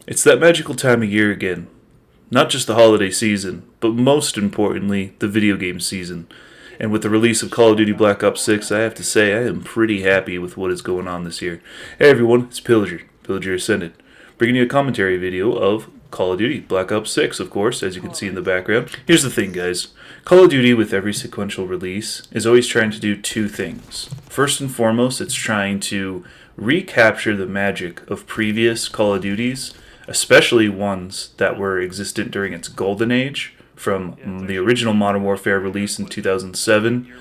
It's that magical time of year again. Not just the holiday season, but most importantly, the video game season. And with the release of Call of Duty Black Ops 6, I have to say I am pretty happy with what is going on this year. Hey everyone, it's Pillager Ascended, bringing you a commentary video of Call of Duty Black Ops 6, of course, as you can see in the background. Here's the thing, guys. Call of Duty, with every sequential release, is always trying to do two things. First and foremost, it's trying to recapture the magic of previous Call of Duties, especially ones that were existent during its golden age, from the original Modern Warfare release in 2007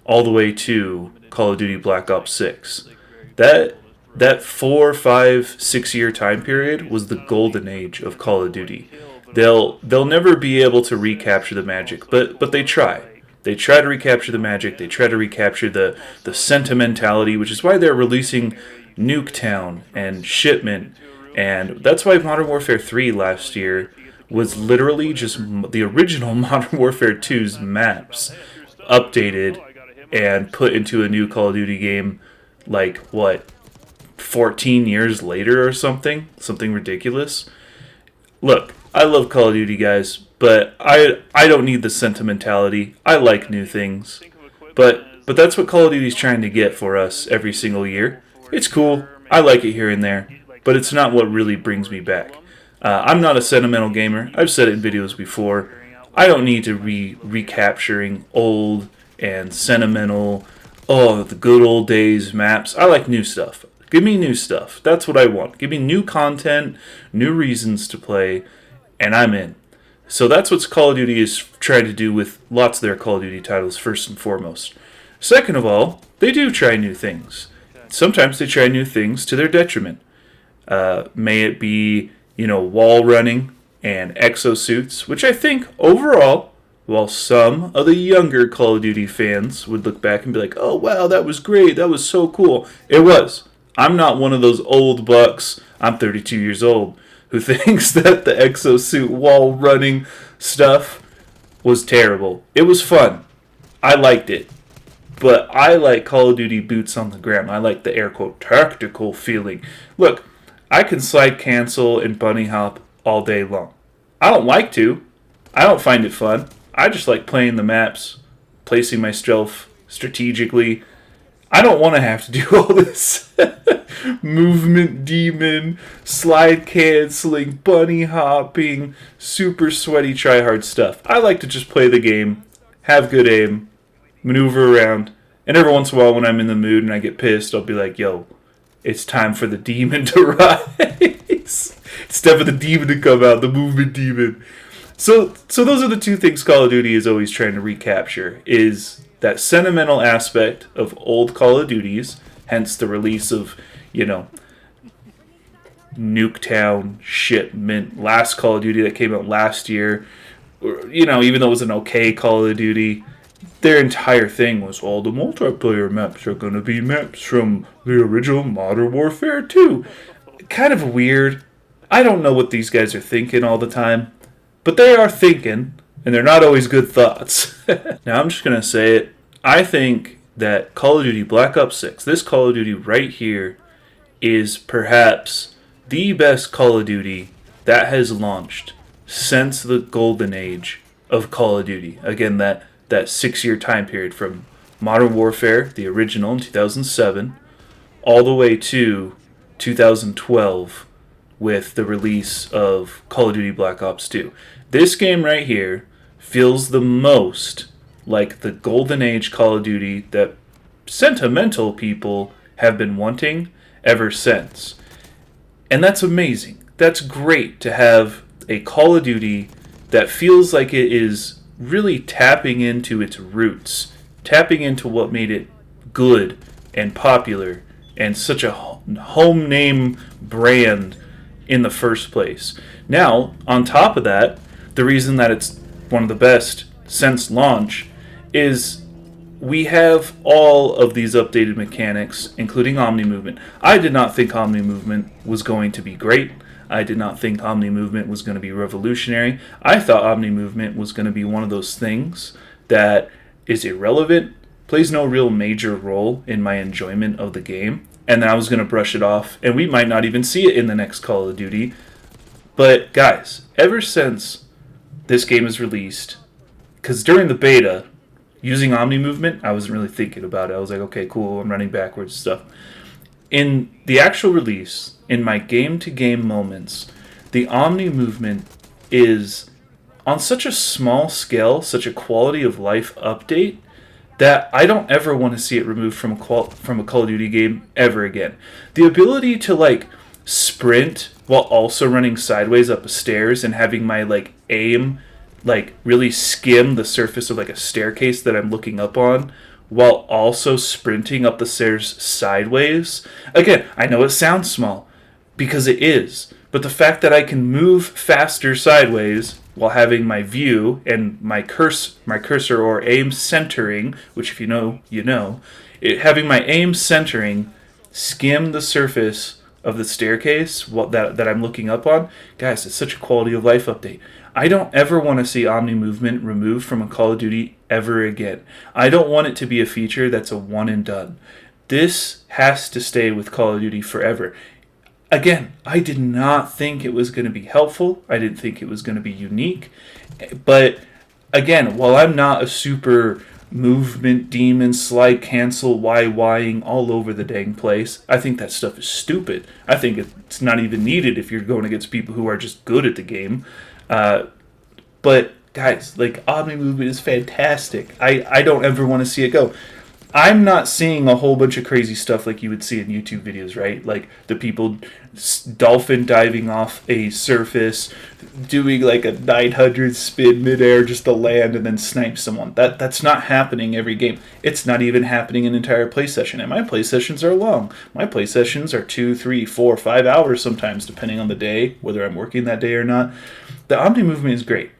all the way to Call of Duty Black Ops 6. That 4, 5, 6 year time period was the golden age of Call of Duty. They'll never be able to recapture the magic, but they try. They try to recapture the magic. They try to recapture the sentimentality, which is why they're releasing Nuketown and Shipment. And that's why Modern Warfare 3 last year was literally just the original Modern Warfare 2's maps updated and put into a new Call of Duty game, 14 years later or something ridiculous. Look, I love Call of Duty, guys, but I don't need the sentimentality. I like new things, but that's what Call of Duty's trying to get for us every single year. It's cool. I like it here and there, but it's not what really brings me back. I'm not a sentimental gamer. I've said it in videos before. I don't need to be recapturing old and sentimental, the good old days maps. I like new stuff. Give me new stuff. That's what I want. Give me new content, new reasons to play, and I'm in. So that's what Call of Duty is trying to do with lots of their Call of Duty titles, first and foremost. Second of all, they do try new things. Sometimes they try new things to their detriment. May it be, wall running and exosuits, which I think overall, while some of the younger Call of Duty fans would look back and be like, oh wow, that was great, that was so cool. It was. I'm not one of those old bucks, I'm 32 years old, who thinks that the exosuit wall running stuff was terrible. It was fun. I liked it. But I like Call of Duty boots on the ground. I like the air quote tactical feeling. Look, I can slide cancel and bunny hop all day long. I don't like to. I don't find it fun. I just like playing the maps, placing myself strategically. I don't want to have to do all this movement demon, slide canceling, bunny hopping, super sweaty tryhard stuff. I like to just play the game, have good aim, maneuver around, and every once in a while when I'm in the mood and I get pissed, I'll be like, yo, it's time for the demon to rise. It's time for the demon to come out, the movement demon. So those are the two things Call of Duty is always trying to recapture, is that sentimental aspect of old Call of Duties, hence the release of, Nuketown, Shipment, last Call of Duty that came out last year, even though it was an okay Call of Duty, their entire thing was, all the multiplayer maps are going to be maps from the original Modern Warfare 2. Kind of weird. I don't know what these guys are thinking all the time, but they are thinking, and they're not always good thoughts. Now, I'm just going to say it. I think that Call of Duty Black Ops 6, this Call of Duty right here, is perhaps the best Call of Duty that has launched since the golden age of Call of Duty. Again, that 6 year time period from Modern Warfare, the original in 2007, all the way to 2012 with the release of Call of Duty Black Ops 2. This game right here feels the most like the golden age Call of Duty that sentimental people have been wanting ever since. And that's amazing. That's great to have a Call of Duty that feels like it is really tapping into its roots, tapping into what made it good and popular and such a home name brand in the first place. Now, on top of that, the reason that it's one of the best since launch is we have all of these updated mechanics, including Omni movement. I did not think Omni movement was going to be great. I did not think Omni movement was going to be revolutionary. I thought Omni movement was going to be one of those things that is irrelevant, plays no real major role in my enjoyment of the game, and then I was going to brush it off, and we might not even see it in the next Call of Duty. But guys, ever since this game is released, because during the beta, using Omni movement, I wasn't really thinking about it. I was like, okay, cool, I'm running backwards stuff. In the actual release, in my game-to-game moments, the Omni movement is on such a small scale, such a quality of life update, that I don't ever want to see it removed from a Call of Duty game ever again. The ability to like sprint while also running sideways up stairs and having my like aim like really skim the surface of like a staircase that I'm looking up on while also sprinting up the stairs sideways. Again, I know it sounds small because it is, but the fact that I can move faster sideways while having my view and my cursor or aim centering, which if you know, you know, having my aim centering skim the surface of the staircase that I'm looking up on, guys, it's such a quality of life update. I don't ever want to see Omni movement removed from a Call of Duty ever again. I don't want it to be a feature that's a one and done. This has to stay with Call of Duty forever. Again, I did not think it was going to be helpful. I didn't think it was going to be unique. But again, while I'm not a super movement demon, slide cancel, YYing all over the dang place, I think that stuff is stupid. I think it's not even needed if you're going against people who are just good at the game. But guys, like, Omni movement is fantastic. I don't ever want to see it go. I'm not seeing a whole bunch of crazy stuff like you would see in YouTube videos, right? Like the people dolphin diving off a surface, doing like a 900 spin midair just to land and then snipe someone. That's not happening every game. It's not even happening an entire play session. And my play sessions are long. My play sessions are 2, 3, 4, 5 hours sometimes, depending on the day, whether I'm working that day or not. The Omni movement is great.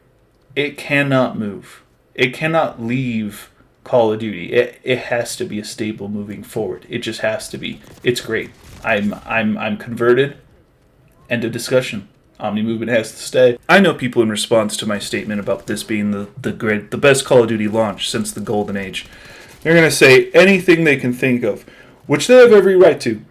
It cannot move. It cannot leave Call of Duty. It has to be a staple moving forward. It just has to be. It's great. I'm converted. End of discussion. Omni movement has to stay. I know people in response to my statement about this being the best Call of Duty launch since the Golden Age, they're gonna say anything they can think of, which they have every right to.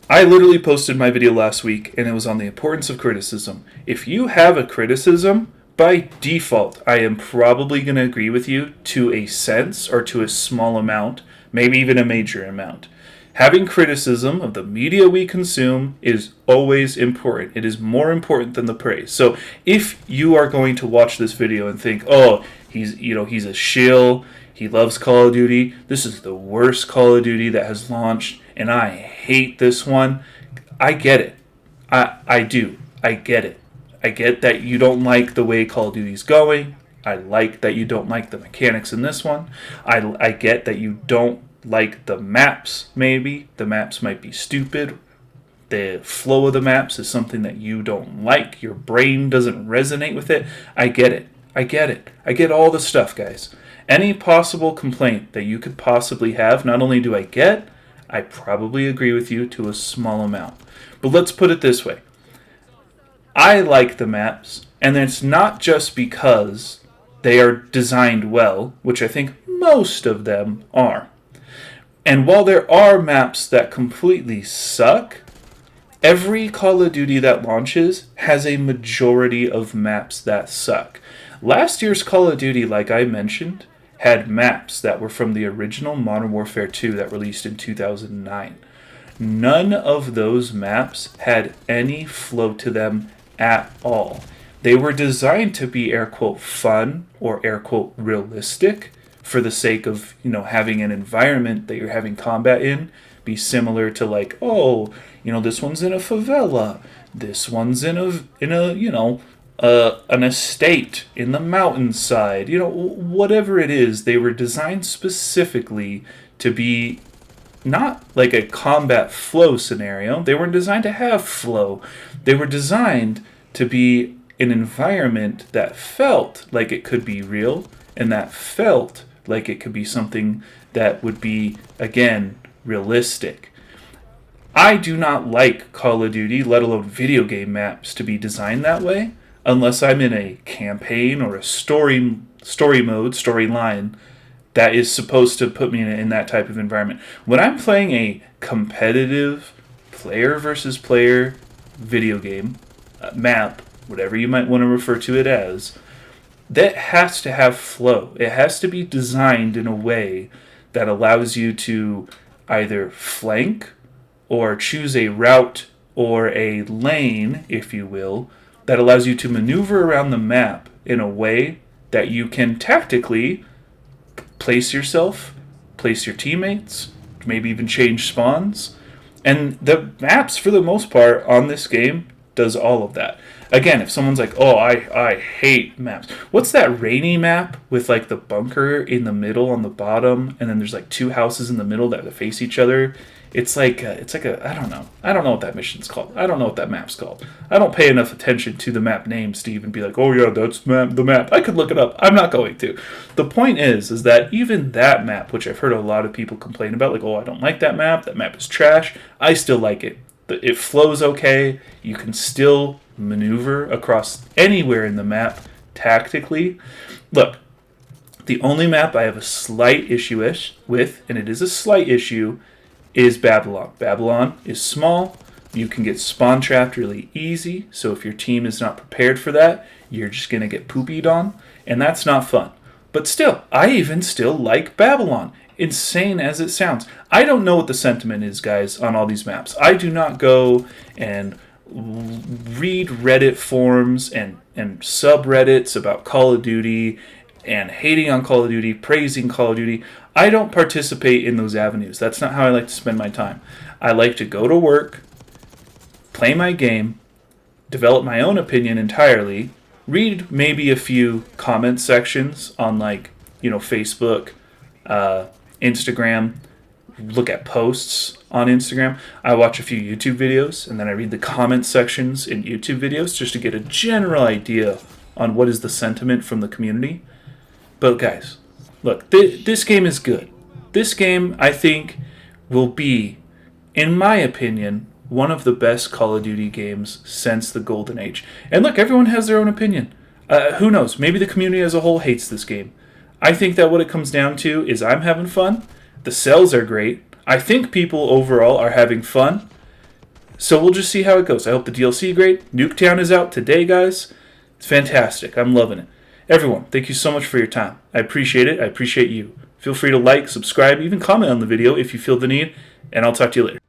I literally posted my video last week, and it was on the importance of criticism. If you have a criticism, by default, I am probably going to agree with you to a sense or to a small amount, maybe even a major amount. Having criticism of the media we consume is always important. It is more important than the praise. So if you are going to watch this video and think, oh, he's a shill, he loves Call of Duty, this is the worst Call of Duty that has launched, and I hate this one, I get it. I do. I get it. I get that you don't like the way Call of Duty's going. I like that you don't like the mechanics in this one. I get that you don't like the maps, maybe. The maps might be stupid. The flow of the maps is something that you don't like. Your brain doesn't resonate with it. I get it. I get it. I get all the stuff, guys. Any possible complaint that you could possibly have, not only do I get, I probably agree with you to a small amount. But let's put it this way. I like the maps, and it's not just because they are designed well, which I think most of them are. And while there are maps that completely suck, every Call of Duty that launches has a majority of maps that suck. Last year's Call of Duty, like I mentioned, had maps that were from the original Modern Warfare 2 that released in 2009. None of those maps had any flow to them at all. They were designed to be air quote fun or air quote realistic for the sake of, having an environment that you're having combat in be similar to like, oh, this one's in a favela, this one's in an estate in the mountainside, whatever it is. They were designed specifically to be not like a combat flow scenario. They weren't designed to have flow. They were designed to be an environment that felt like it could be real and that felt like it could be something that would be, again, realistic. I do not like Call of Duty, let alone video game maps, to be designed that way unless I'm in a campaign or a story mode, storyline, that is supposed to put me in that type of environment. When I'm playing a competitive player versus player video game, map, whatever you might want to refer to it as, that has to have flow. It has to be designed in a way that allows you to either flank or choose a route or a lane, if you will, that allows you to maneuver around the map in a way that you can tactically place yourself, place your teammates, maybe even change spawns. And the maps, for the most part, on this game does all of that. Again, if someone's like, oh, I hate maps. What's that rainy map with like the bunker in the middle on the bottom, and then there's like two houses in the middle that face each other? It's like a I don't know. I don't know what that mission's called. I don't know what that map's called. I don't pay enough attention to the map name, Steve, and be like, oh yeah, that's the map. I could look it up. I'm not going to. The point is that even that map, which I've heard a lot of people complain about, like, oh, I don't like that map. That map is trash. I still like it. It flows okay. You can still maneuver across anywhere in the map tactically. Look, the only map I have a slight issue with, and it is a slight issue, is Babylon. Babylon is small. You can get spawn trapped really easy. So if your team is not prepared for that, you're just going to get poopied on. And that's not fun. But still, I even still like Babylon. Insane as it sounds. I don't know what the sentiment is, guys, on all these maps. I do not go and read Reddit forums and subreddits about Call of Duty and hating on Call of Duty, praising Call of Duty. I don't participate in those avenues. That's not how I like to spend my time. I like to go to work, play my game, develop my own opinion entirely, read maybe a few comment sections on Facebook, Instagram, look at posts on Instagram. I watch a few YouTube videos, and then I read the comment sections in YouTube videos just to get a general idea on what is the sentiment from the community. But guys, look, this game is good. This game, I think, will be, in my opinion, one of the best Call of Duty games since the Golden Age. And look, everyone has their own opinion. Who knows? Maybe the community as a whole hates this game. I think that what it comes down to is I'm having fun. The sales are great. I think people overall are having fun. So we'll just see how it goes. I hope the DLC is great. Nuketown is out today, guys. It's fantastic. I'm loving it. Everyone, thank you so much for your time. I appreciate it. I appreciate you. Feel free to like, subscribe, even comment on the video if you feel the need, and I'll talk to you later.